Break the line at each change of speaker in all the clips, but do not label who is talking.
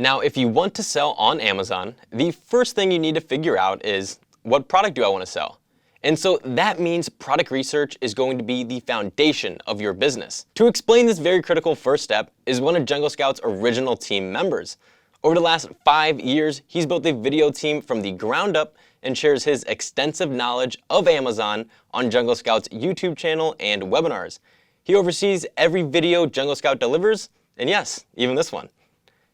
Now, if you want to sell on Amazon, the first thing you need to figure out is, what product do I want to sell? And so that means product research is going to be the foundation of your business. To explain this very critical first step is one of Jungle Scout's original team members. Over the last 5 years, he's built a video team from the ground up and shares his extensive knowledge of Amazon on Jungle Scout's YouTube channel and webinars. He oversees every video Jungle Scout delivers, and yes, even this one.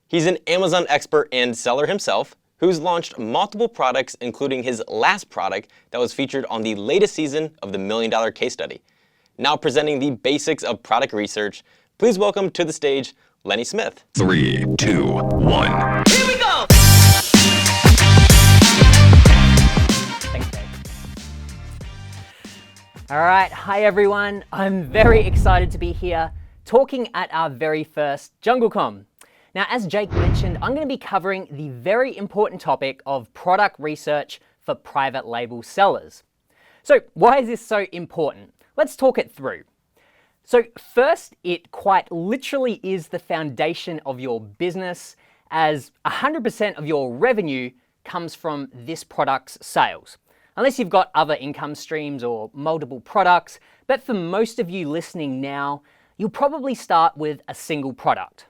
He's an Amazon expert and seller himself, who's launched multiple products, including his last product that was featured on the latest season of the $1 Million Case Study. Now presenting the basics of product research, please welcome to the stage, Lenny Smith.
3, 2, 1.
Here we go!
Thanks, Dave. All right, hi everyone. I'm very excited to be here talking at our very first JungleCon. Now, as Jake mentioned, I'm going to be covering the very important topic of product research for private label sellers. So why is this so important? Let's talk it through. So first, it quite literally is the foundation of your business, as 100% of your revenue comes from this product's sales. Unless you've got other income streams or multiple products, but for most of you listening now, you'll probably start with a single product.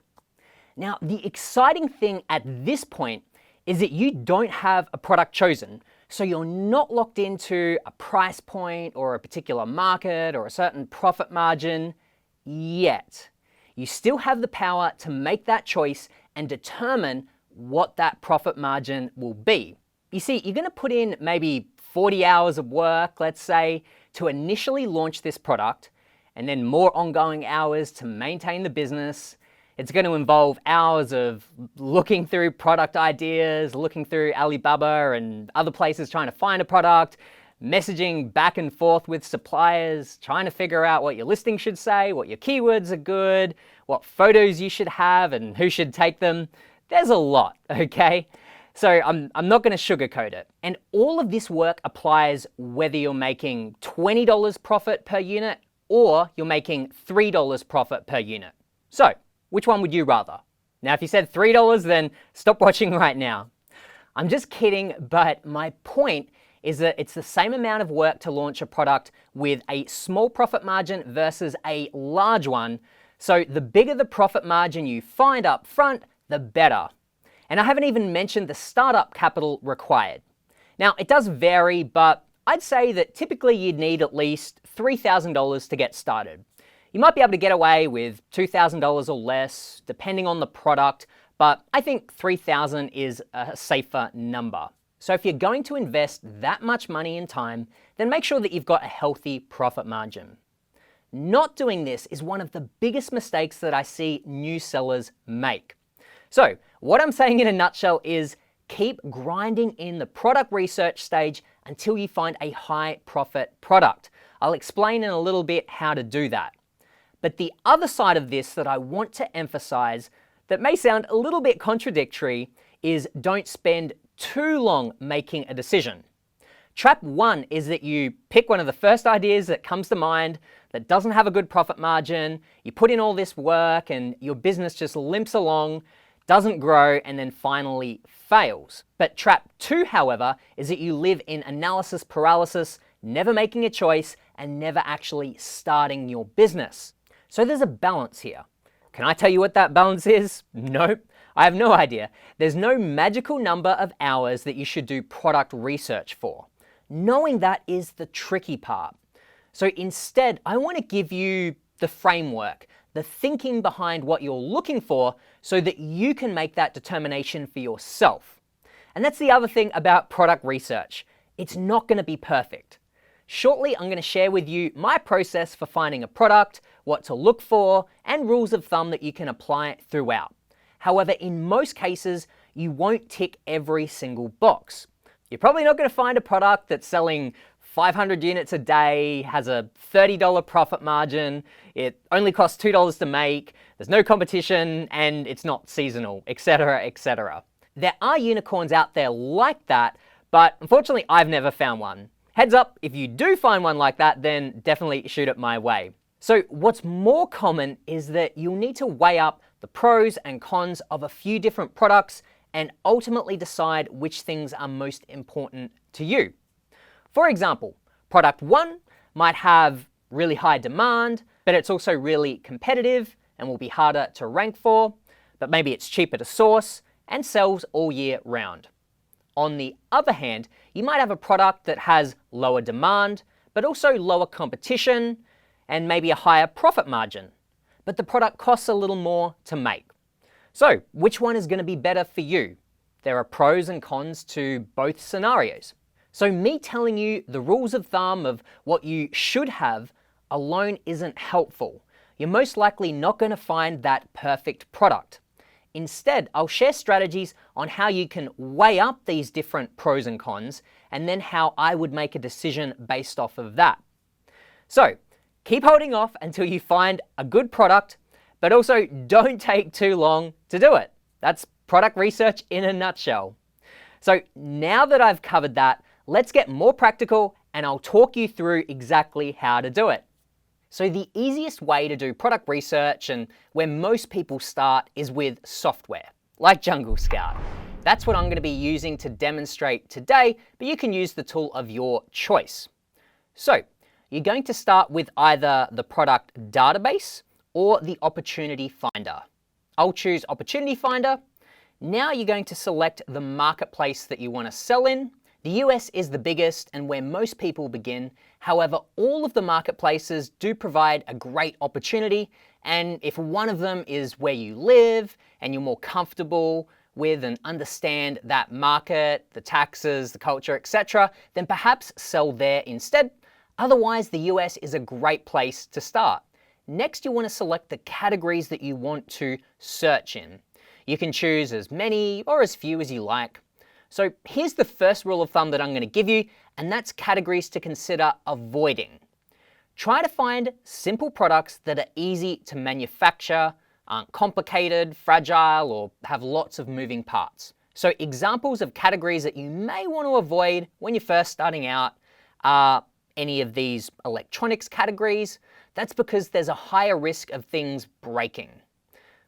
Now, the exciting thing at this point is that you don't have a product chosen, so you're not locked into a price point or a particular market or a certain profit margin yet. You still have the power to make that choice and determine what that profit margin will be. You see, you're going to put in maybe 40 hours of work, let's say, to initially launch this product, and then more ongoing hours to maintain the business. It's going to involve hours of looking through product ideas, looking through Alibaba and other places trying to find a product, messaging back and forth with suppliers, trying to figure out what your listing should say, what your keywords are good, what photos you should have and who should take them. There's a lot, okay? So I'm not going to sugarcoat it. And all of this work applies whether you're making $20 profit per unit or you're making $3 profit per unit. So which one would you rather? Now, if you said $3, then stop watching right now. I'm just kidding, but my point is that it's the same amount of work to launch a product with a small profit margin versus a large one. So the bigger the profit margin you find up front, the better. And I haven't even mentioned the startup capital required. Now, it does vary, but I'd say that typically you'd need at least $3,000 to get started. You might be able to get away with $2,000 or less, depending on the product, but I think $3,000 is a safer number. So if you're going to invest that much money and time, then make sure that you've got a healthy profit margin. Not doing this is one of the biggest mistakes that I see new sellers make. So what I'm saying in a nutshell is keep grinding in the product research stage until you find a high profit product. I'll explain in a little bit how to do that. But the other side of this that I want to emphasize that may sound a little bit contradictory is don't spend too long making a decision. Trap 1 is that you pick one of the first ideas that comes to mind that doesn't have a good profit margin, you put in all this work and your business just limps along, doesn't grow, and then finally fails. But trap 2, however, is that you live in analysis paralysis, never making a choice and never actually starting your business. So there's a balance here. Can I tell you what that balance is? Nope, I have no idea. There's no magical number of hours that you should do product research for. Knowing that is the tricky part. So instead, I want to give you the framework, the thinking behind what you're looking for so that you can make that determination for yourself. And that's the other thing about product research. It's not going to be perfect. Shortly, I'm going to share with you my process for finding a product, what to look for, and rules of thumb that you can apply throughout. However, in most cases, you won't tick every single box. You're probably not going to find a product that's selling 500 units a day, has a $30 profit margin, it only costs $2 to make, there's no competition, and it's not seasonal, etc., etc. There are unicorns out there like that, but unfortunately, I've never found one. Heads up, if you do find one like that, then definitely shoot it my way. So what's more common is that you'll need to weigh up the pros and cons of a few different products, and ultimately decide which things are most important to you. For example, product 1 might have really high demand, but it's also really competitive and will be harder to rank for, but maybe it's cheaper to source and sells all year round. On the other hand, you might have a product that has lower demand, but also lower competition and maybe a higher profit margin, but the product costs a little more to make. So which one is going to be better for you? There are pros and cons to both scenarios. So me telling you the rules of thumb of what you should have alone isn't helpful. You're most likely not going to find that perfect product. Instead, I'll share strategies on how you can weigh up these different pros and cons, and then how I would make a decision based off of that. So keep holding off until you find a good product, but also don't take too long to do it. That's product research in a nutshell. So now that I've covered that, let's get more practical and I'll talk you through exactly how to do it. So the easiest way to do product research, and where most people start, is with software, like Jungle Scout. That's what I'm going to be using to demonstrate today, but you can use the tool of your choice. So you're going to start with either the product database or the opportunity finder. I'll choose opportunity finder. Now you're going to select the marketplace that you want to sell in. The US is the biggest and where most people begin. However, all of the marketplaces do provide a great opportunity, and if one of them is where you live and you're more comfortable with and understand that market, the taxes, the culture, etc., then perhaps sell there instead. Otherwise, the US is a great place to start. Next, you want to select the categories that you want to search in. You can choose as many or as few as you like. So here's the first rule of thumb that I'm going to give you, and that's categories to consider avoiding. Try to find simple products that are easy to manufacture, aren't complicated, fragile, or have lots of moving parts. So examples of categories that you may want to avoid when you're first starting out are any of these electronics categories. That's because there's a higher risk of things breaking.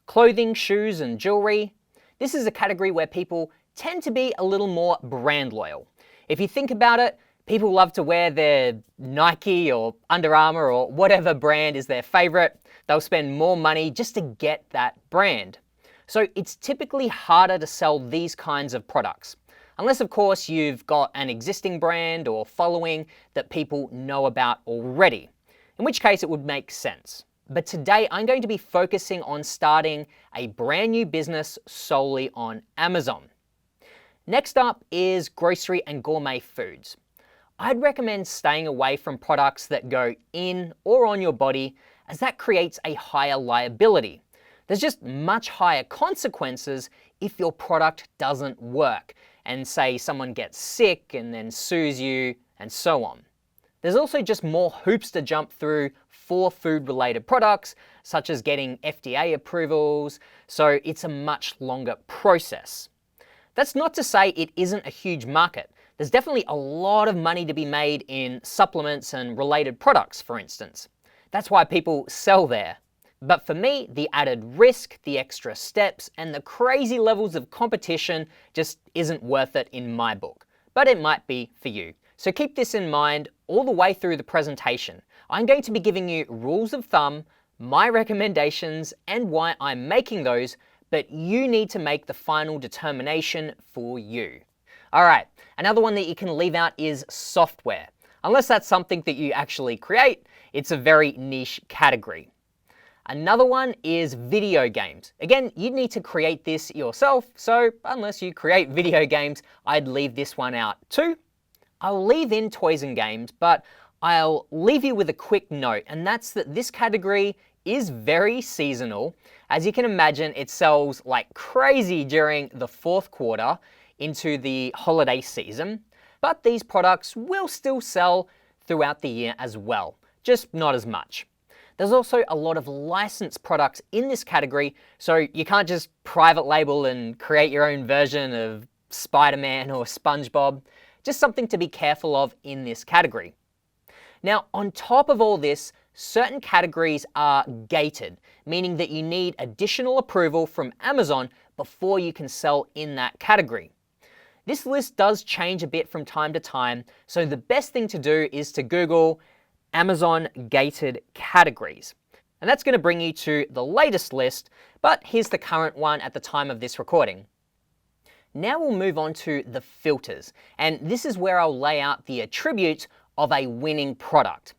Clothing, shoes, and jewelry. This is a category where people tend to be a little more brand loyal. If you think about it, people love to wear their Nike or Under Armour or whatever brand is their favorite. They'll spend more money just to get that brand. So it's typically harder to sell these kinds of products. Unless, of course, you've got an existing brand or following that people know about already, in which case it would make sense. But today I'm going to be focusing on starting a brand new business solely on Amazon. Next up is grocery and gourmet foods. I'd recommend staying away from products that go in or on your body, as that creates a higher liability. There's just much higher consequences if your product doesn't work, and say someone gets sick and then sues you, and so on. There's also just more hoops to jump through for food-related products, such as getting FBA approvals, so it's a much longer process. That's not to say it isn't a huge market. There's definitely a lot of money to be made in supplements and related products, for instance. That's why people sell there. But for me, the added risk, the extra steps, and the crazy levels of competition just isn't worth it in my book. But it might be for you. So keep this in mind all the way through the presentation. I'm going to be giving you rules of thumb, my recommendations, and why I'm making those, but you need to make the final determination for you. All right, another one that you can leave out is software. Unless that's something that you actually create, it's a very niche category. Another one is video games. Again, you'd need to create this yourself, so unless you create video games, I'd leave this one out too. I'll leave in toys and games, but I'll leave you with a quick note, and that's that this category is very seasonal. As you can imagine, it sells like crazy during the fourth quarter into the holiday season, but these products will still sell throughout the year as well, just not as much. There's also a lot of licensed products in this category, so you can't just private label and create your own version of Spider-Man or SpongeBob. Just something to be careful of in this category. Now, on top of all this, certain categories are gated, meaning that you need additional approval from Amazon before you can sell in that category. This list does change a bit from time to time, so the best thing to do is to Google Amazon gated categories. And that's going to bring you to the latest list, but here's the current one at the time of this recording. Now we'll move on to the filters, and this is where I'll lay out the attributes of a winning product.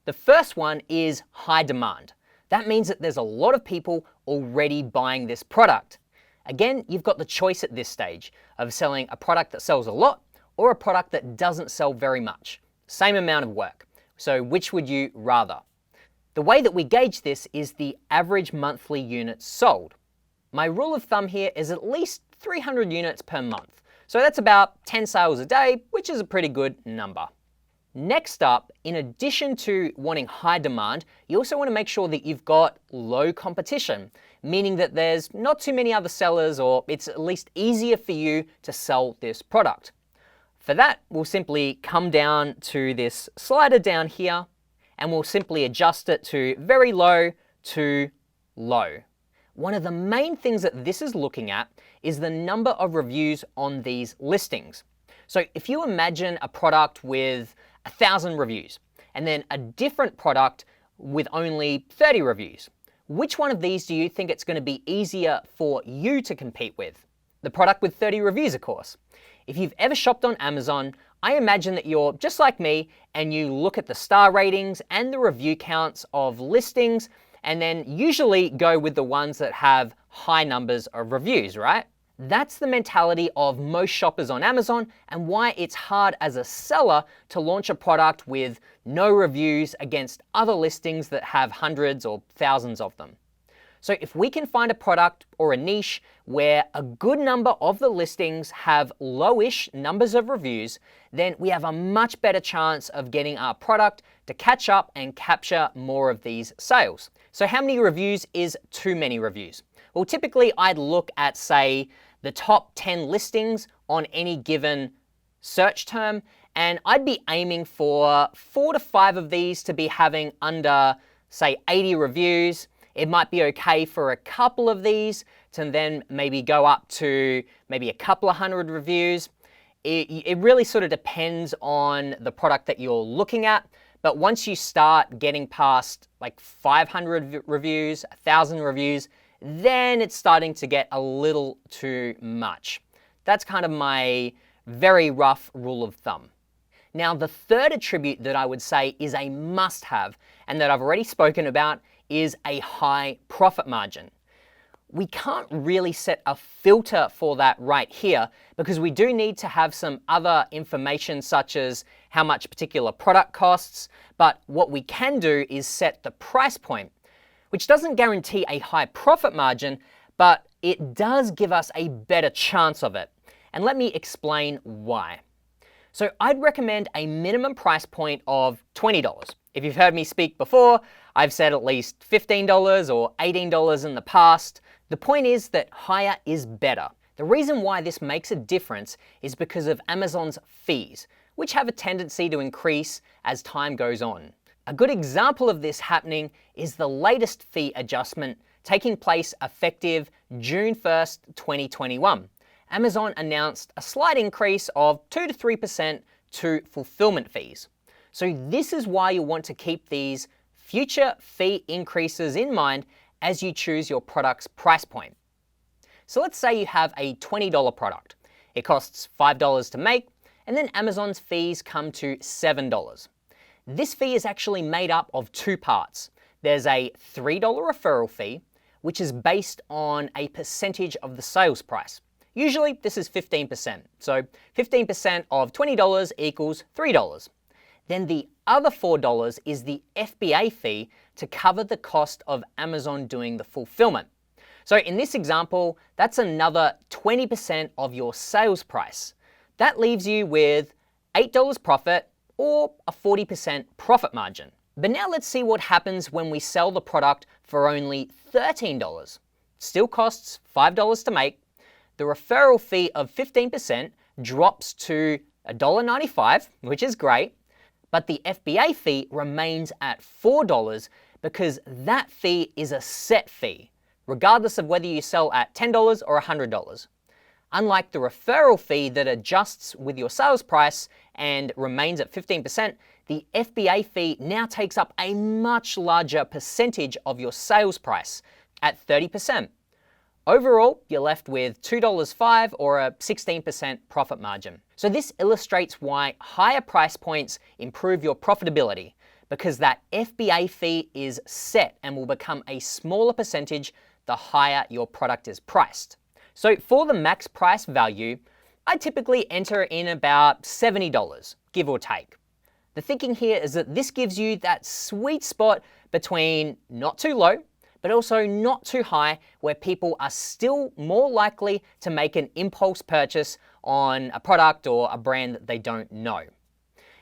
The first one is high demand. That means that there's a lot of people already buying this product. Again, you've got the choice at this stage of selling a product that sells a lot or a product that doesn't sell very much. Same amount of work. So which would you rather? The way that we gauge this is the average monthly units sold. My rule of thumb here is at least 300 units per month. So that's about 10 sales a day, which is a pretty good number. Next up, in addition to wanting high demand, you also want to make sure that you've got low competition, meaning that there's not too many other sellers, or it's at least easier for you to sell this product. For that, we'll simply come down to this slider down here, and we'll simply adjust it to very low to low. One of the main things that this is looking at is the number of reviews on these listings. So if you imagine a product with 1,000 reviews and then a different product with only 30 reviews, which one of these do you think it's going to be easier for you to compete with? The product with 30 reviews, of course. If you've ever shopped on Amazon, I imagine that you're just like me and you look at the star ratings and the review counts of listings and then usually go with the ones that have high numbers of reviews, right? That's the mentality of most shoppers on Amazon and why it's hard as a seller to launch a product with no reviews against other listings that have hundreds or thousands of them. So if we can find a product or a niche where a good number of the listings have lowish numbers of reviews, then we have a much better chance of getting our product to catch up and capture more of these sales. So how many reviews is too many reviews? Well, typically I'd look at, say, the top 10 listings on any given search term, and I'd be aiming for 4 to 5 of these to be having under, say, 80 reviews. It might be okay for a couple of these to then maybe go up to maybe a couple of hundred reviews. It really sort of depends on the product that you're looking at. But once you start getting past like 500 reviews, 1,000 reviews, then it's starting to get a little too much. That's kind of my very rough rule of thumb. Now, the third attribute that I would say is a must-have and that I've already spoken about is a high profit margin. We can't really set a filter for that right here because we do need to have some other information such as how much a particular product costs, but what we can do is set the price point, which doesn't guarantee a high profit margin, but it does give us a better chance of it. And let me explain why. So I'd recommend a minimum price point of $20. If you've heard me speak before, I've said at least $15 or $18 in the past. The point is that higher is better. The reason why this makes a difference is because of Amazon's fees, which have a tendency to increase as time goes on. A good example of this happening is the latest fee adjustment taking place effective June 1st, 2021. Amazon announced a slight increase of 2 to 3% to fulfillment fees. So this is why you want to keep these future fee increases in mind as you choose your product's price point. So let's say you have a $20 product. It costs $5 to make, and then Amazon's fees come to $7. This fee is actually made up of 2 parts. There's a $3 referral fee, which is based on a percentage of the sales price. Usually this is 15%. So 15% of $20 equals $3. Then the other $4 is the FBA fee to cover the cost of Amazon doing the fulfillment. So in this example, that's another 20% of your sales price. That leaves you with $8 profit or a 40% profit margin. But now let's see what happens when we sell the product for only $13. Still costs $5 to make. The referral fee of 15% drops to $1.95, which is great. But the FBA fee remains at $4 because that fee is a set fee, regardless of whether you sell at $10 or $100. Unlike the referral fee that adjusts with your sales price and remains at 15%, the FBA fee now takes up a much larger percentage of your sales price at 30%. Overall, you're left with $2.05 or a 16% profit margin. So this illustrates why higher price points improve your profitability, because that FBA fee is set and will become a smaller percentage the higher your product is priced. So for the max price value, I typically enter in about $70, give or take. The thinking here is that this gives you that sweet spot between not too low, but also not too high, where people are still more likely to make an impulse purchase on a product or a brand that they don't know.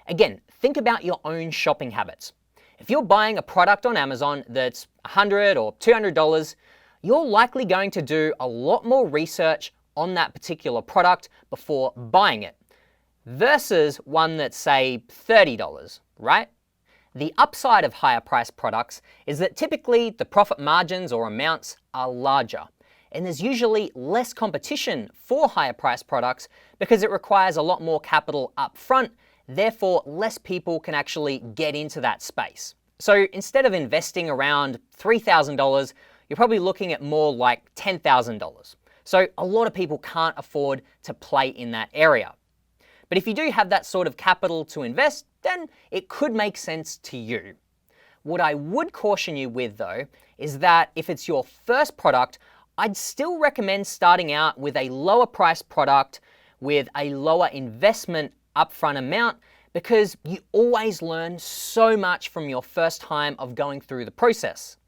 Again, think about your own shopping habits. If you're buying a product on Amazon that's $100 or $200, you're likely going to do a lot more research on that particular product before buying it, versus one that's, say, $30, right? The upside of higher priced products is that typically the profit margins or amounts are larger, and there's usually less competition for higher priced products because it requires a lot more capital up front, therefore less people can actually get into that space. So instead of investing around $3,000, you're probably looking at more like $10,000. So a lot of people can't afford to play in that area. But if you do have that sort of capital to invest, then it could make sense to you. What I would caution you with though, is that if it's your first product, I'd still recommend starting out with a lower price product with a lower investment upfront amount, because you always learn so much from your first time of going through the process.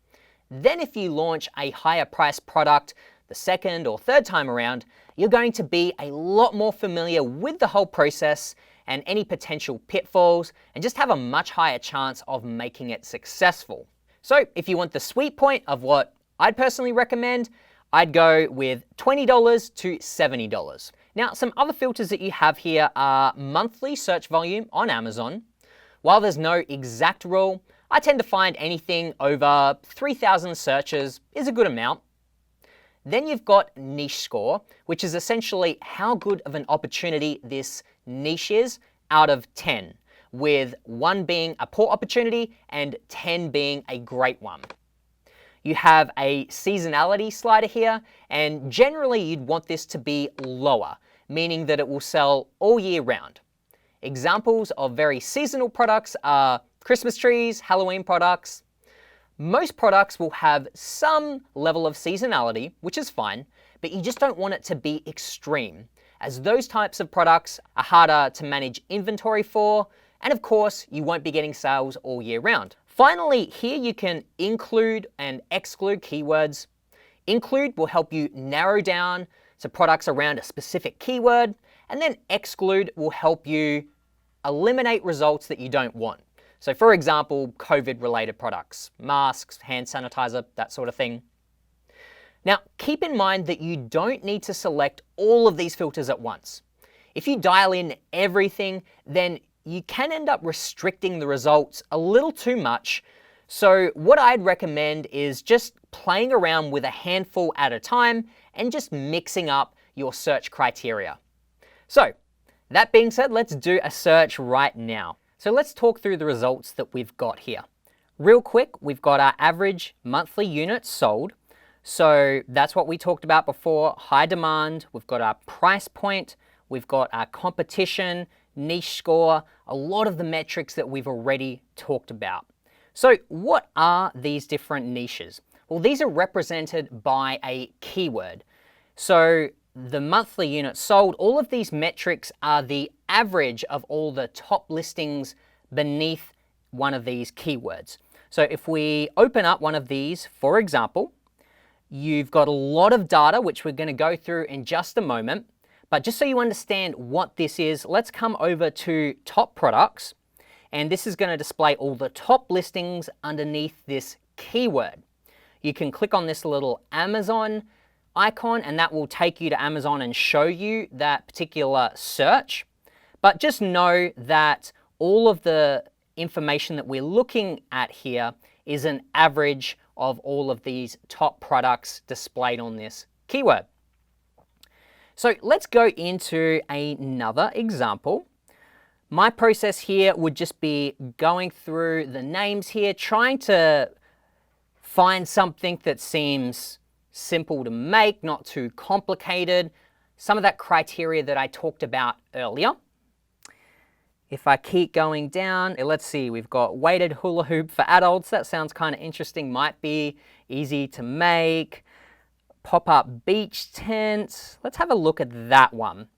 Then if you launch a higher price product the second or third time around, you're going to be a lot more familiar with the whole process and any potential pitfalls, and just have a much higher chance of making it successful. So if you want the sweet point of what I'd personally recommend, I'd go with $20 to $70. Now, some other filters that you have here are monthly search volume on Amazon. While there's no exact rule, I tend to find anything over 3,000 searches is a good amount. Then you've got niche score, which is essentially how good of an opportunity this niche is out of 10, with 1 being a poor opportunity and 10 being a great one. You have a seasonality slider here, and generally you'd want this to be lower, meaning that it will sell all year round. Examples of very seasonal products are Christmas trees, Halloween products. Most products will have some level of seasonality, which is fine, but you just don't want it to be extreme, as those types of products are harder to manage inventory for, and of course, you won't be getting sales all year round. Finally, here you can include and exclude keywords. Include will help you narrow down to products around a specific keyword, and then exclude will help you eliminate results that you don't want. So for example, COVID-related products, masks, hand sanitizer, that sort of thing. Now, keep in mind that you don't need to select all of these filters at once. If you dial in everything, then you can end up restricting the results a little too much. So what I'd recommend is just playing around with a handful at a time and just mixing up your search criteria. So that being said, let's do a search right now. So let's talk through the results that we've got here. Real quick, we've got our average monthly units sold. So that's what we talked about before, high demand. We've got our price point, we've got our competition, niche score, a lot of the metrics that we've already talked about. So what are these different niches? Well, these are represented by a keyword. So the monthly units sold, all of these metrics are the average of all the top listings beneath one of these keywords. So if we open up one of these, for example, you've got a lot of data, which we're going to go through in just a moment. But just so you understand what this is, let's come over to top products. And this is going to display all the top listings underneath this keyword. You can click on this little Amazon icon, and that will take you to Amazon and show you that particular search. But just know that all of the information that we're looking at here is an average of all of these top products displayed on this keyword. So let's go into another example. My process here would just be going through the names here, trying to find something that seems simple to make, not too complicated. Some of that criteria that I talked about earlier. If I keep going down, let's see, we've got weighted hula hoop for adults. That sounds kind of interesting, might be easy to make. Pop-up beach tent. Let's have a look at that one.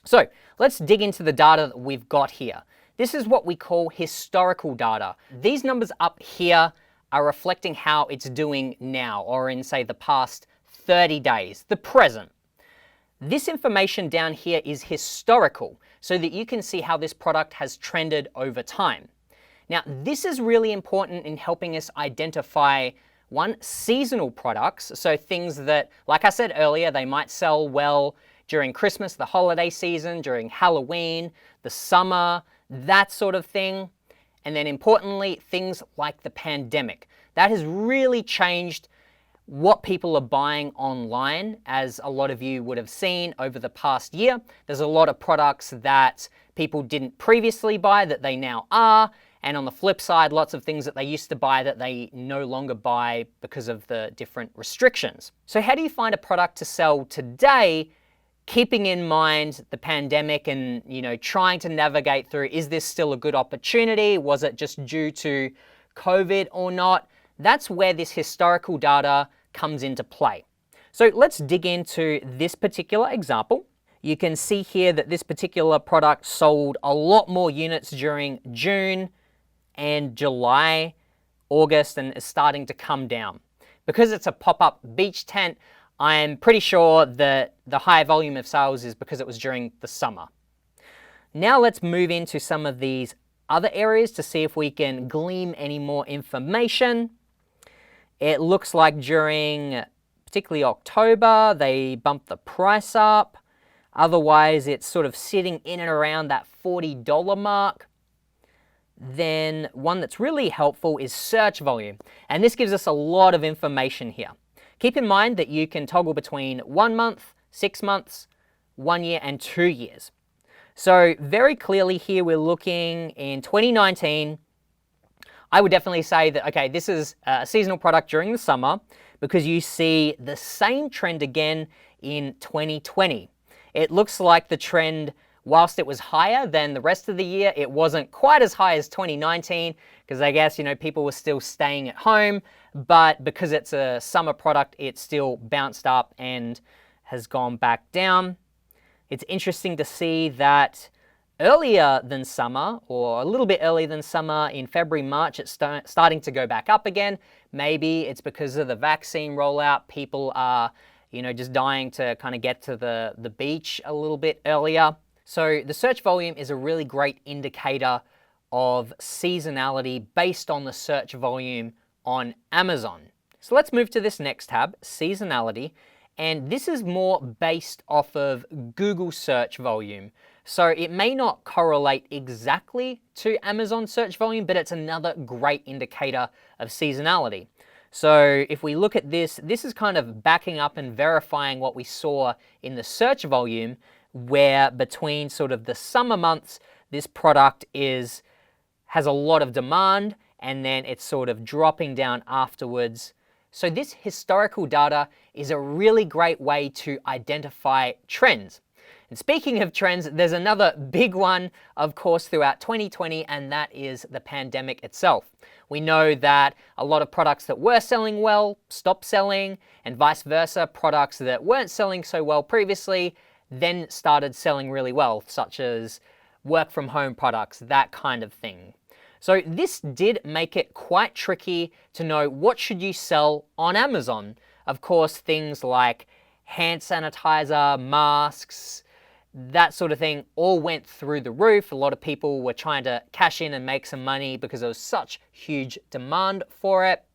So let's dig into the data that we've got here. This is what we call historical data. These numbers up here are reflecting how it's doing now, or in, say, the past 30 days, the present. This information down here is historical, so that you can see how this product has trended over time. Now, this is really important in helping us identify, one, seasonal products, so things that, like I said earlier, they might sell well during Christmas, the holiday season, during Halloween, the summer, that sort of thing. And then importantly, things like the pandemic. That has really changed what people are buying online, as a lot of you would have seen over the past year. There's a lot of products that people didn't previously buy that they now are. And on the flip side, lots of things that they used to buy that they no longer buy because of the different restrictions. So how do you find a product to sell today, keeping in mind the pandemic and, trying to navigate through, is this still a good opportunity? Was it just due to COVID or not? That's where this historical data comes into play. So let's dig into this particular example. You can see here that this particular product sold a lot more units during June and July, August, and is starting to come down. Because it's a pop-up beach tent, I'm pretty sure that the high volume of sales is because it was during the summer. Now let's move into some of these other areas to see if we can glean any more information. It looks like during particularly October, they bumped the price up. Otherwise, it's sort of sitting in and around that $40 mark. Then one that's really helpful is search volume. And this gives us a lot of information here. Keep in mind that you can toggle between 1 month, 6 months, 1 year, and 2 years. So very clearly here, we're looking in 2019. I would definitely say that, okay, this is a seasonal product during the summer, because you see the same trend again in 2020. It looks like the trend, whilst it was higher than the rest of the year, it wasn't quite as high as 2019, because I guess, people were still staying at home, but because it's a summer product, it still bounced up and has gone back down. It's interesting to see that earlier than summer, or a little bit earlier than summer, in February, March, it's starting to go back up again. Maybe it's because of the vaccine rollout. People are, just dying to kind of get to the beach a little bit earlier. So the search volume is a really great indicator of seasonality based on the search volume on Amazon. So let's move to this next tab, seasonality. And this is more based off of Google search volume. So it may not correlate exactly to Amazon search volume, but it's another great indicator of seasonality. So if we look at this, this is kind of backing up and verifying what we saw in the search volume, where between sort of the summer months, this product has a lot of demand, and then it's sort of dropping down afterwards. So this historical data is a really great way to identify trends. And speaking of trends, there's another big one, of course, throughout 2020, and that is the pandemic itself. We know that a lot of products that were selling well stopped selling, and vice versa, products that weren't selling so well previously then started selling really well, such as work from home products, that kind of thing. So this did make it quite tricky to know what should you sell on Amazon. Of course, things like hand sanitizer, masks, that sort of thing all went through the roof. A lot of people were trying to cash in and make some money because there was such huge demand for it.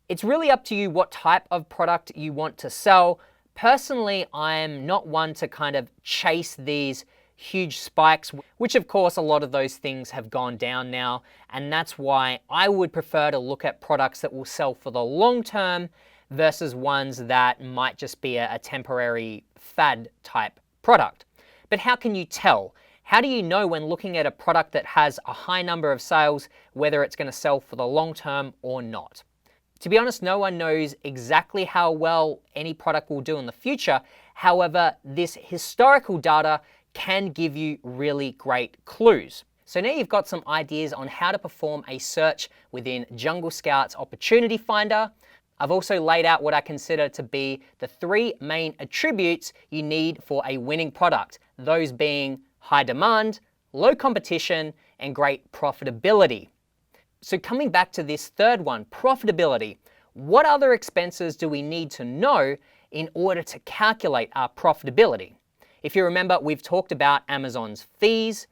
It's really up to you what type of product you want to sell. Personally, I'm not one to kind of chase these huge spikes, which of course a lot of those things have gone down now. And that's why I would prefer to look at products that will sell for the long term versus ones that might just be a temporary fad type product. But how can you tell? How do you know when looking at a product that has a high number of sales, whether it's going to sell for the long term or not? To be honest, no one knows exactly how well any product will do in the future. However, this historical data can give you really great clues. So now you've got some ideas on how to perform a search within Jungle Scout's Opportunity Finder. I've also laid out what I consider to be the 3 main attributes you need for a winning product, those being high demand, low competition, and great profitability. So coming back to this third one, profitability, what other expenses do we need to know in order to calculate our profitability? If you remember, we've talked about Amazon's fees.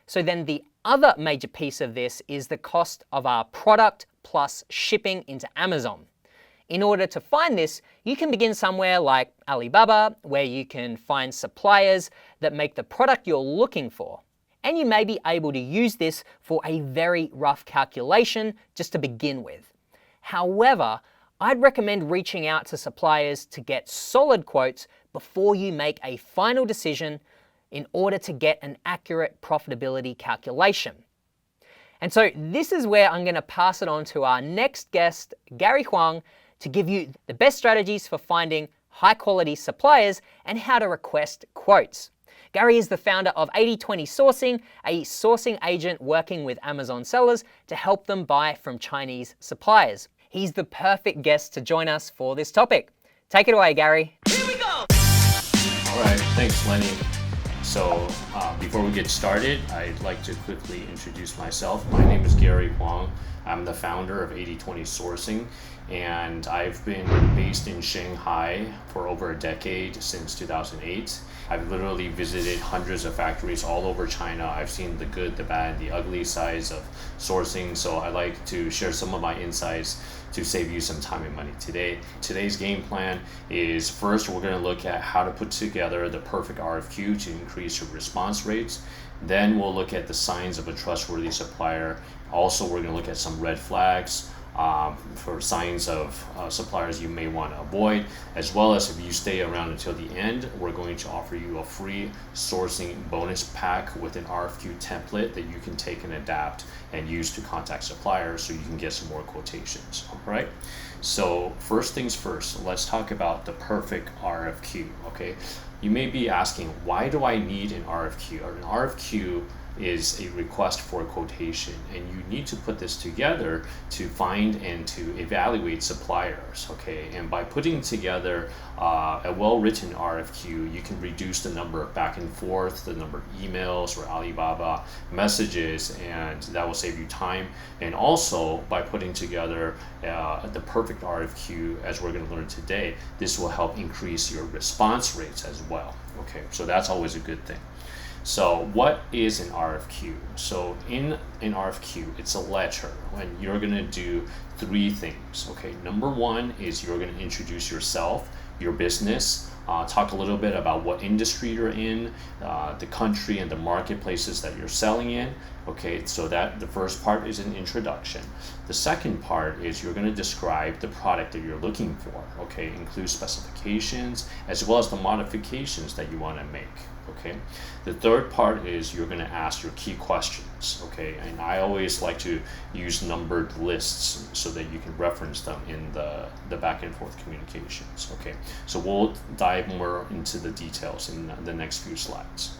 So then the other major piece of this is the cost of our product plus shipping into Amazon. In order to find this, you can begin somewhere like Alibaba, where you can find suppliers that make the product you're looking for. And you may be able to use this for a very rough calculation just to begin with. However, I'd recommend reaching out to suppliers to get solid quotes before you make a final decision in order to get an accurate profitability calculation. And so this is where I'm going to pass it on to our next guest, Gary Huang, to give you the best strategies for finding high quality suppliers and how to request quotes. Gary is the founder of 80/20 Sourcing, a sourcing agent working with Amazon sellers to help them buy from Chinese suppliers. He's the perfect guest to join us for this topic. Take it away, Gary.
Here we go! All right, thanks, Lenny. So before we get started, I'd like to quickly introduce myself. My name is Gary Huang. I'm the founder of 80/20 Sourcing, and I've been based in Shanghai for over a decade, since 2008. I've literally visited hundreds of factories all over China. I've seen the good, the bad, the ugly sides of sourcing, so I like to share some of my insights to save you some time and money today. Today's game plan is, first we're going to look at how to put together the perfect RFQ to increase your response rates. Then we'll look at the signs of a trustworthy supplier. Also, we're going to look at some red flags for signs of suppliers you may want to avoid, as well as, if you stay around until the end, we're going to offer you a free sourcing bonus pack with an RFQ template that you can take and adapt and use to contact suppliers so you can get some more quotations. All right, so first things first, let's talk about the perfect RFQ. Okay, you may be asking, why do I need an RFQ? An RFQ is a request for a quotation, and you need to put this together to find and to evaluate suppliers. Okay, and by putting together a well-written RFQ, you can reduce the number of back and forth, the number of emails or Alibaba messages, and that will save you time. And also, by putting together the perfect RFQ, as we're going to learn today, this will help increase your response rates as well. Okay, so that's always a good thing. So what is an RFQ? So in an RFQ, it's a letter when you're going to do 3 things. Okay, number 1 is you're going to introduce yourself, your business, talk a little bit about what industry you're in, the country and the marketplaces that you're selling in. Okay, so that the first part is an introduction. The second part is you're going to describe the product that you're looking for. Okay, include specifications as well as the modifications that you want to make. Okay, the third part is you're going to ask your key questions. Okay, and I always like to use numbered lists so that you can reference them in the back and forth communications. Okay, so we'll dive more into the details in the next few slides.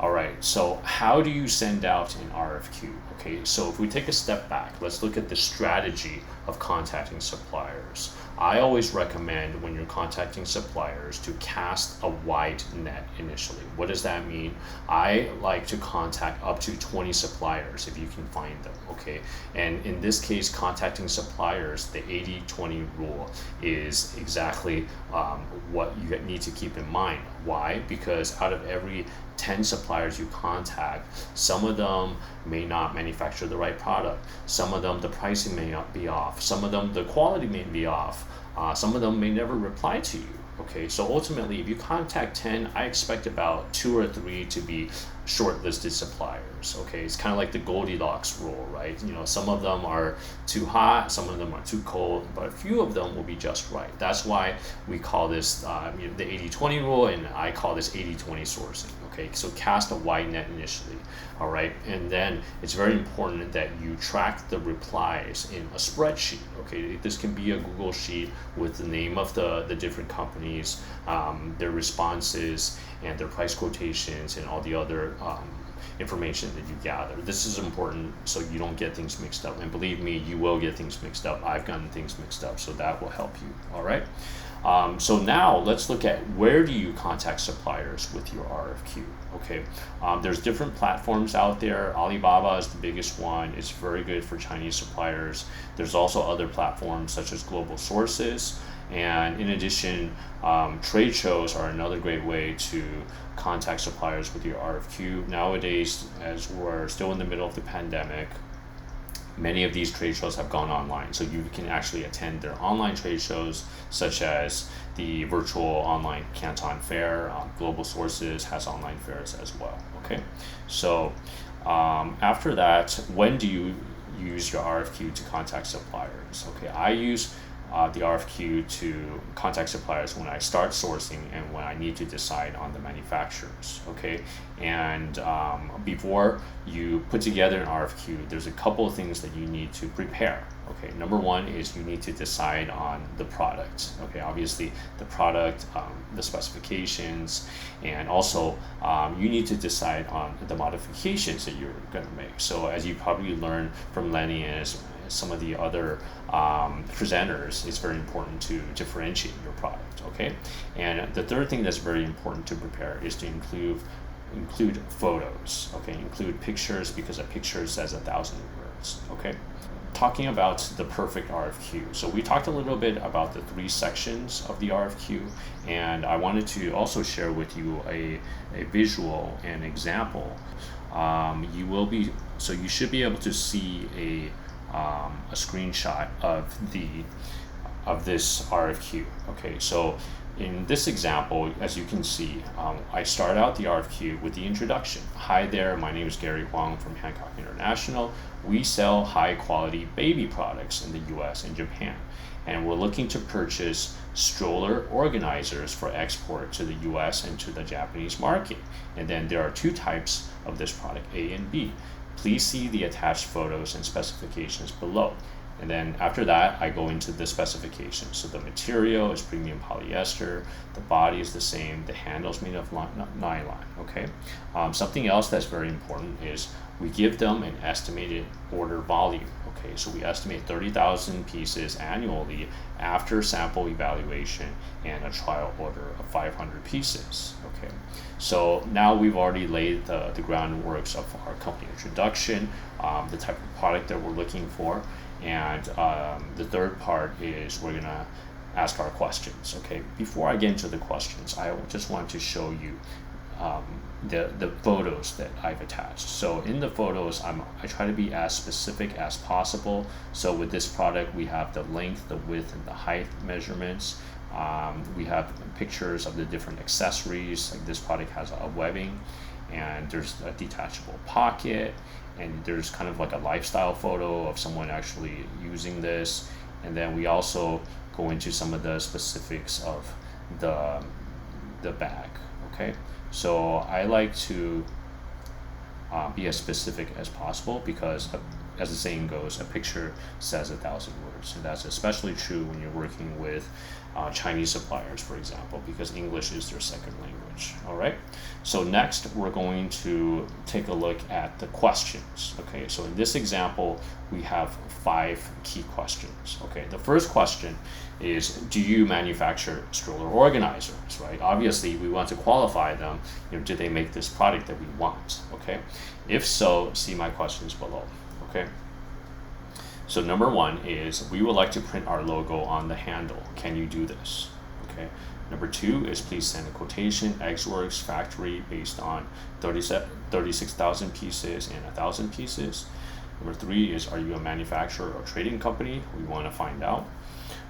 All right, so how do you send out an RFQ? Okay, so if we take a step back, let's look at the strategy of contacting suppliers. I always recommend, when you're contacting suppliers, to cast a wide net initially. What does that mean? I like to contact up to 20 suppliers if you can find them, okay? And in this case, contacting suppliers, the 80/20 rule is exactly what you need to keep in mind. Why? Because out of every 10 suppliers you contact, some of them may not manufacture the right product. Some of them, the pricing may not be off. Some of them, the quality may be off. Some of them may never reply to you. Okay, so ultimately, if you contact 10, I expect about 2 or 3 to be shortlisted suppliers. Okay, it's kind of like the Goldilocks rule, right? Some of them are too hot, some of them are too cold, but a few of them will be just right. That's why we call this the 80-20 rule, and I call this 80-20 sourcing. Okay, so cast a wide net initially. All right, and then it's very important that you track the replies in a spreadsheet. Okay, this can be a Google sheet with the name of the different companies, their responses, and their price quotations, and all the other information that you gather. This is important so you don't get things mixed up. And believe me, you will get things mixed up. I've gotten things mixed up, so that will help you. All right. So now let's look at where do you contact suppliers with your RFQ. Okay, there's different platforms out there. Alibaba is the biggest one. It's very good for Chinese suppliers. There's also other platforms such as Global Sources. And in addition, trade shows are another great way to contact suppliers with your RFQ. Nowadays, as we're still in the middle of the pandemic, many of these trade shows have gone online. So you can actually attend their online trade shows, such as the virtual online Canton Fair. Global Sources has online fairs as well. Okay, so after that, when do you use your RFQ to contact suppliers? Okay, I use the RFQ to contact suppliers when I start sourcing and when I need to decide on the manufacturers. Okay, and before you put together an RFQ, there's a couple of things that you need to prepare. Okay, number one is you need to decide on the product. Okay, obviously the product, the specifications, and also you need to decide on the modifications that you're going to make. So as you probably learned from Lenny and some of the other presenters, it's very important to differentiate your product. Okay, and the third thing that's very important to prepare is to include photos. Okay, include pictures, because a picture says 1,000 words. Okay, talking about the perfect RFQ. So we talked a little bit about the 3 sections of the RFQ, and I wanted to also share with you a visual and example. You should be able to see a screenshot of this RFQ. Okay, so in this example, as you can see, I start out the RFQ with the introduction. Hi there, my name is Gary Huang from Hancock International. We sell high quality baby products in the US and Japan, and we're looking to purchase stroller organizers for export to the US and to the Japanese market. And then there are 2 types of this product, A and B. Please see the attached photos and specifications below. And then after that, I go into the specifications. So the material is premium polyester, the body is the same, the handle is made of nylon. Okay. Something else that's very important is we give them an estimated order volume. Okay, so we estimate 30,000 pieces annually after sample evaluation and a trial order of 500 pieces. Okay, so now we've already laid the groundworks of our company introduction, the type of product that we're looking for, and the third part is we're gonna ask our questions. Okay, before I get into the questions, I just want to show you the photos that I've attached. So in the photos, I try to be as specific as possible. So with this product, we have the length, the width, and the height measurements. We have pictures of the different accessories. Like this product has a webbing, and there's a detachable pocket, and there's kind of like a lifestyle photo of someone actually using this. And then we also go into some of the specifics of the bag. Okay. So I like to be as specific as possible, because as the saying goes, a picture says 1,000 words. And that's especially true when you're working with Chinese suppliers, for example, because English is their second language. All right. So next, we're going to take a look at the questions. Okay. So in this example, we have 5 key questions. Okay. The first question is, do you manufacture stroller organizers, right? Obviously, we want to qualify them. Do they make this product that we want? Okay. If so, see my questions below. Okay. So number 1 is, we would like to print our logo on the handle. Can you do this? Okay. Number 2 is, please send a quotation, Ex Works factory, based on 36,000 pieces and 1,000 pieces. Number 3 is, are you a manufacturer or trading company? We want to find out.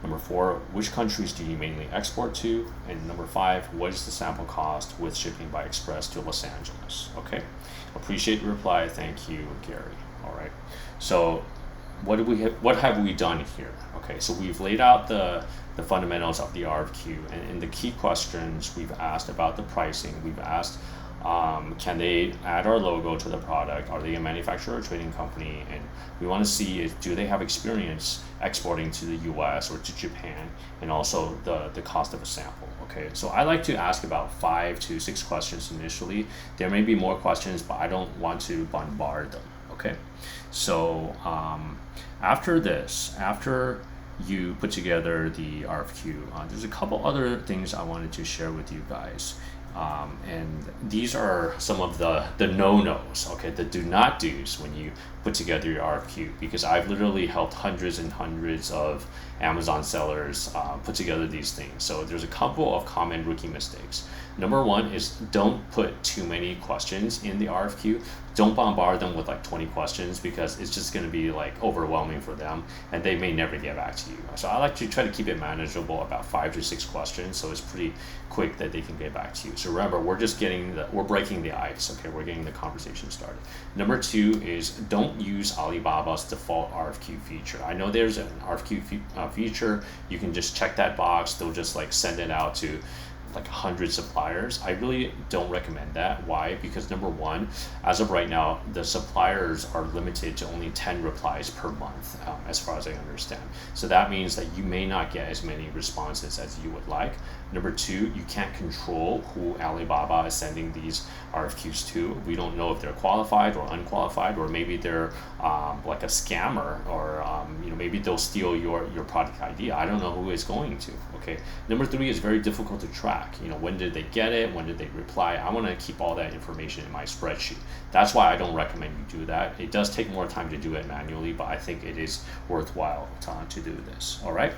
Number 4, which countries do you mainly export to? And number 5, what is the sample cost with shipping by express to Los Angeles? Okay, appreciate your reply. Thank you, Gary. All right. So what have we done here? Okay, so we've laid out the fundamentals of the RFQ, and the key questions we've asked about the pricing. We've asked, can they add our logo to the product? Are they a manufacturer or trading company? And we want to see do they have experience exporting to the US or to Japan, and also the cost of a sample. Okay, so I like to ask about 5 to 6 questions initially. There may be more questions, but I don't want to bombard them. Okay, so after you put together the RFQ, there's a couple other things I wanted to share with you guys. And these are some of the no-nos, okay, the do not do's when you put together your RFQ, because I've literally helped hundreds and hundreds of Amazon sellers put together these things. So there's a couple of common rookie mistakes. Number 1 is don't put too many questions in the RFQ. Don't bombard them with like 20 questions, because it's just going to be like overwhelming for them and they may never get back to you. So I like to try to keep it manageable, about 5 to 6 questions, so it's pretty quick that they can get back to you. So remember, we're breaking the ice, okay? We're getting the conversation started. Number 2 is don't use Alibaba's default RFQ feature. I know there's an RFQ feature. You can just check that box. They'll just like send it out to like 100 suppliers. I really don't recommend that. Why? Because number 1, as of right now, the suppliers are limited to only 10 replies per month, as far as I understand. So that means that you may not get as many responses as you would like. Number 2, you can't control who Alibaba is sending these RFQs to. We don't know if they're qualified or unqualified, or maybe they're like a scammer, or maybe they'll steal your product ID. I don't know who it's going to. Okay. Number 3 is very difficult to track. When did they get it? When did they reply? I want to keep all that information in my spreadsheet. That's why I don't recommend you do that. It does take more time to do it manually, but I think it is worthwhile to do this. All right.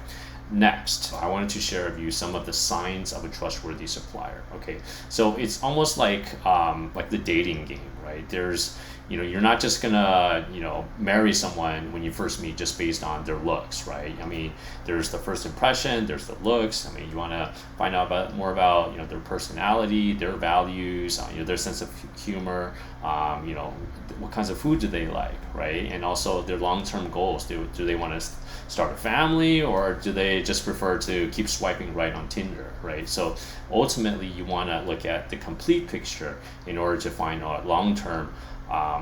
Next, I wanted to share with you some of the signs of a trustworthy supplier. Okay, so it's almost like the dating game, right? There's, you're not just gonna, marry someone when you first meet just based on their looks, right? I mean, there's the first impression, there's the looks. I mean, you want to find out more about, their personality, their values, their sense of humor, what kinds of food do they like, right? And also their long-term goals. Do they want to start a family, or do they just prefer to keep swiping right on Tinder, right? So ultimately, you want to look at the complete picture in order to find a long-term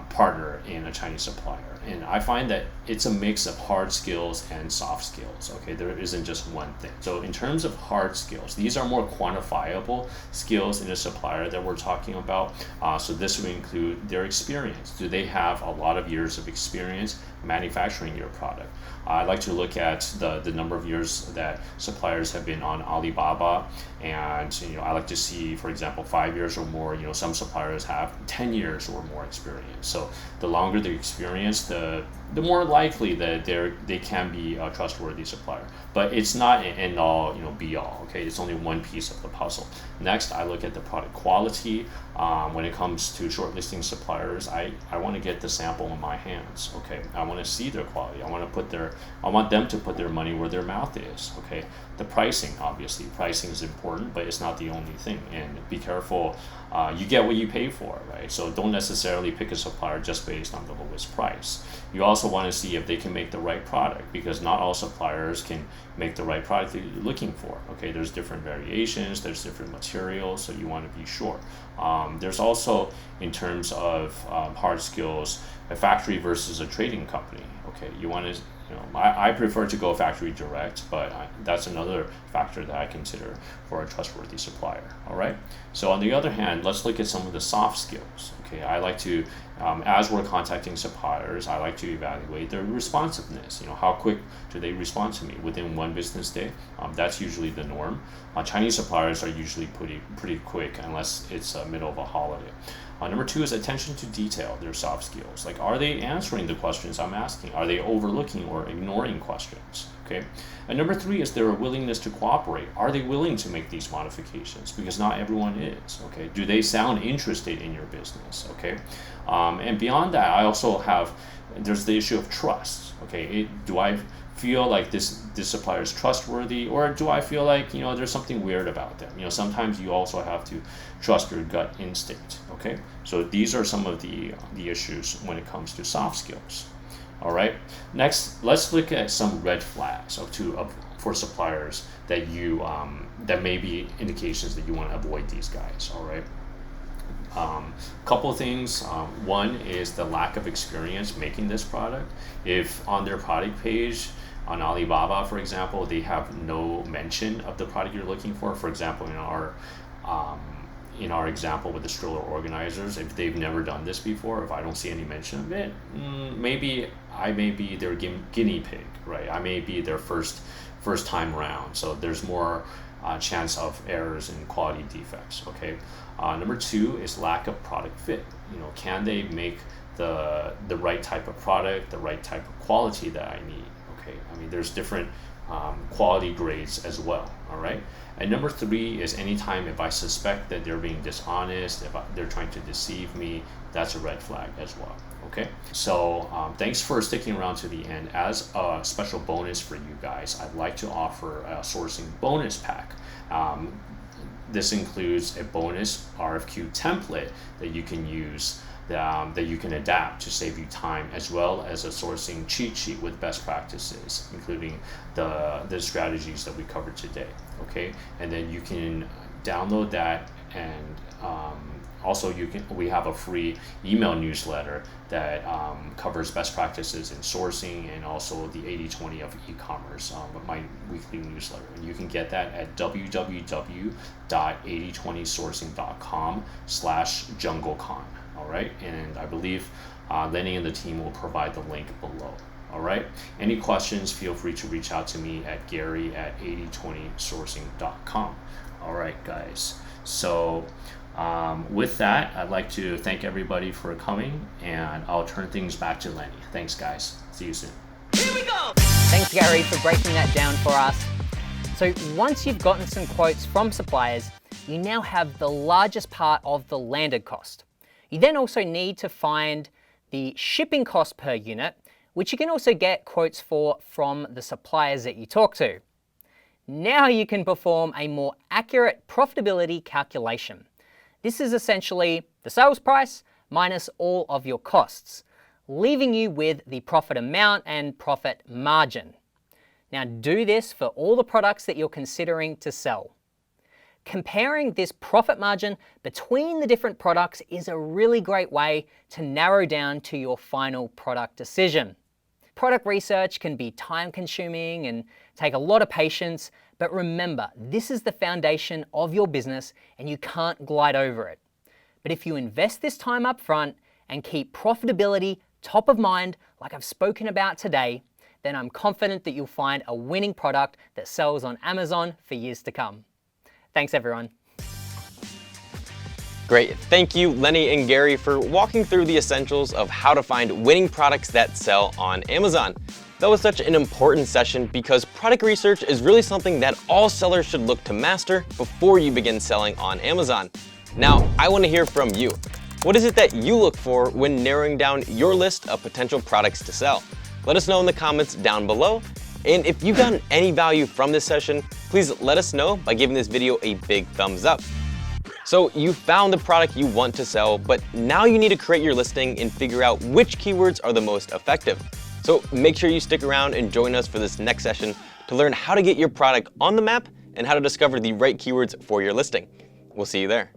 partner in a Chinese supplier. And I find that it's a mix of hard skills and soft skills. Okay, there isn't just one thing. So in terms of hard skills, these are more quantifiable skills in a supplier that we're talking about. So this would include their experience. Do they have a lot of years of experience manufacturing your product? I like to look at the number of years that suppliers have been on Alibaba, and I like to see, for example, 5 years or more. Some suppliers have 10 years or more experience. So the longer the experience, the more likely that they can be a trustworthy supplier. But it's not an end all, be all. Okay, it's only one piece of the puzzle. Next, I look at the product quality. When it comes to shortlisting suppliers, I want to get the sample in my hands. Okay, I want to see their quality. I want them to put their money where their mouth is. Okay, the pricing, obviously, pricing is important, but it's not the only thing. And be careful. You get what you pay for, right? So don't necessarily pick a supplier just based on the lowest price. You also want to see if they can make the right product, because not all suppliers can make the right product that you're looking for. Okay, there's different variations, there's different materials, so you want to be sure. There's also, in terms of hard skills, a factory versus a trading company. Okay, you want to, I prefer to go factory direct, but that's another factor that I consider for a trustworthy supplier. All right. So on the other hand, let's look at some of the soft skills. Okay, I like to, as we're contacting suppliers, I like to evaluate their responsiveness. How quick do they respond to me within one business day? That's usually the norm. Chinese suppliers are usually pretty quick, unless it's middle of a holiday. Number 2 is attention to detail, their soft skills. Like, are they answering the questions I'm asking? Are they overlooking or ignoring questions? Okay. And number 3 is their willingness to cooperate. Are they willing to make these modifications? Because not everyone is. Okay. Do they sound interested in your business? Okay. And beyond that, I also have, there's the issue of trust. Okay. Do I feel like this supplier is trustworthy, or do I feel like, you know, there's something weird about them? You know, sometimes you also have to trust your gut instinct. Okay, so these are some of the issues when it comes to soft skills. All right, next let's look at some red flags for suppliers that you that may be indications that you want to avoid these guys. All right. Couple things. One is the lack of experience making this product. If on their product page on Alibaba, for example, they have no mention of the product you're looking for. For example, in our example with the stroller organizers, if they've never done this before, if I don't see any mention of it, maybe I may be their guinea pig, right? I may be their first time around. So there's more chance of errors and quality defects. Okay. Number two is lack of product fit. You know, can they make the right type of product, the right type of quality that I need? Okay, I mean, there's different quality grades as well. All right. And number three is anytime if I suspect that they're being dishonest, if they're trying to deceive me, that's a red flag as well. Okay, so thanks for sticking around to the end. As a special bonus for you guys, I'd like to offer a sourcing bonus pack. This includes a bonus RFQ template that you can use, that you can adapt to save you time, as well as a sourcing cheat sheet with best practices, including the strategies that we covered today. Okay, and then you can download that, and also we have a free email newsletter that covers best practices in sourcing and also the 80/20 of e-commerce, my weekly newsletter. And you can get that at www.8020sourcing.com/JungleCon. All right, and I believe Lenny and the team will provide the link below. All right, any questions, feel free to reach out to me at Gary@8020sourcing.com. All right, guys. So with that, I'd like to thank everybody for coming, and I'll turn things back to Lenny. Thanks, guys. See you soon.
Here we go! Thanks, Gary, for breaking that down for us. So once you've gotten some quotes from suppliers, you now have the largest part of the landed cost. You then also need to find the shipping cost per unit, which you can also get quotes for from the suppliers that you talk to. Now you can perform a more accurate profitability calculation. This is essentially the sales price minus all of your costs, leaving you with the profit amount and profit margin. Now do this for all the products that you're considering to sell. Comparing this profit margin between the different products is a really great way to narrow down to your final product decision. Product research can be time-consuming and take a lot of patience, but remember, this is the foundation of your business and you can't glide over it. But if you invest this time up front and keep profitability top of mind, like I've spoken about today, then I'm confident that you'll find a winning product that sells on Amazon for years to come. Thanks, everyone.
Great. Thank you, Lenny and Gary, for walking through the essentials of how to find winning products that sell on Amazon. That was such an important session because product research is really something that all sellers should look to master before you begin selling on Amazon. Now, I want to hear from you. What is it that you look for when narrowing down your list of potential products to sell? Let us know in the comments down below. And if you've gotten any value from this session, please let us know by giving this video a big thumbs up. So you found the product you want to sell, but now you need to create your listing and figure out which keywords are the most effective. So make sure you stick around and join us for this next session to learn how to get your product on the map and how to discover the right keywords for your listing. We'll see you there.